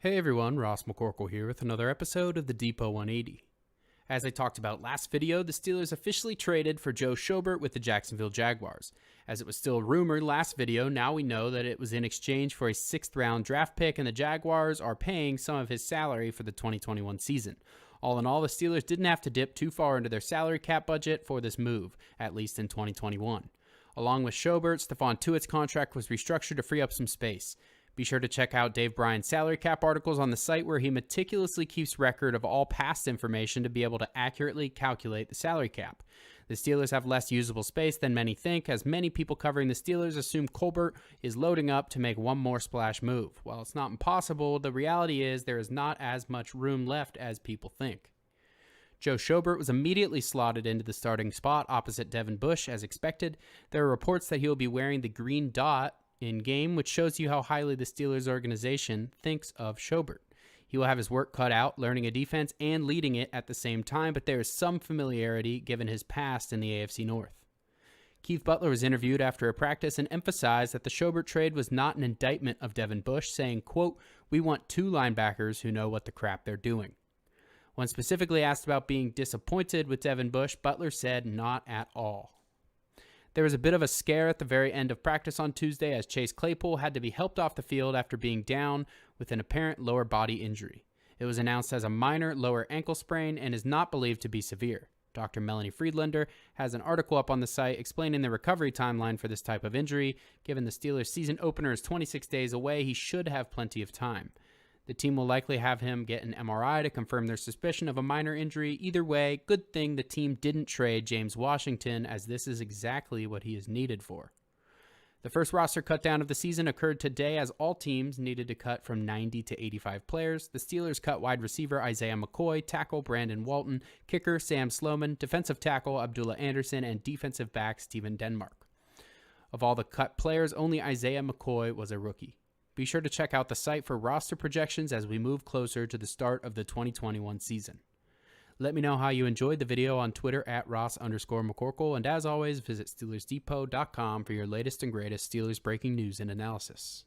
Hey everyone, Ross McCorkle here with another episode of the Depot 180. As I talked about last video, the Steelers officially traded for Joe Schobert with the Jacksonville Jaguars. As it was still rumored last video, now we know that it was in exchange for a 6th round draft pick and the Jaguars are paying some of his salary for the 2021 season. All in all, the Steelers didn't have to dip too far into their salary cap budget for this move, at least in 2021. Along with Schobert, Stephon Tuitt's contract was restructured to free up some space. Be sure to check out Dave Bryan's salary cap articles on the site where he meticulously keeps record of all past information to be able to accurately calculate the salary cap. The Steelers have less usable space than many think, as many people covering the Steelers assume Colbert is loading up to make one more splash move. While it's not impossible, the reality is there is not as much room left as people think. Joe Schobert was immediately slotted into the starting spot opposite Devin Bush as expected. There are reports that he will be wearing the green dot in game, which shows you how highly the Steelers organization thinks of Schobert. He will have his work cut out, learning a defense and leading it at the same time, but there is some familiarity given his past in the AFC North. Keith Butler was interviewed after a practice and emphasized that the Schobert trade was not an indictment of Devin Bush, saying, quote, "We want two linebackers who know what the crap they're doing." When specifically asked about being disappointed with Devin Bush, Butler said, "Not at all." There was a bit of a scare at the very end of practice on Tuesday as Chase Claypool had to be helped off the field after being down with an apparent lower body injury. It was announced as a minor lower ankle sprain and is not believed to be severe. Dr. Melanie Friedlander has an article up on the site explaining the recovery timeline for this type of injury. Given the Steelers' season opener is 26 days away, he should have plenty of time. The team will likely have him get an MRI to confirm their suspicion of a minor injury. Either way, good thing the team didn't trade James Washington, as this is exactly what he is needed for. The first roster cutdown of the season occurred today as all teams needed to cut from 90 to 85 players. The Steelers cut wide receiver Isaiah McCoy, tackle Brandon Walton, kicker Sam Sloman, defensive tackle Abdullah Anderson, and defensive back Steven Denmark. Of all the cut players, only Isaiah McCoy was a rookie. Be sure to check out the site for roster projections as we move closer to the start of the 2021 season. Let me know how you enjoyed the video on Twitter at Ross_McCorkle, and as always, visit SteelersDepot.com for your latest and greatest Steelers breaking news and analysis.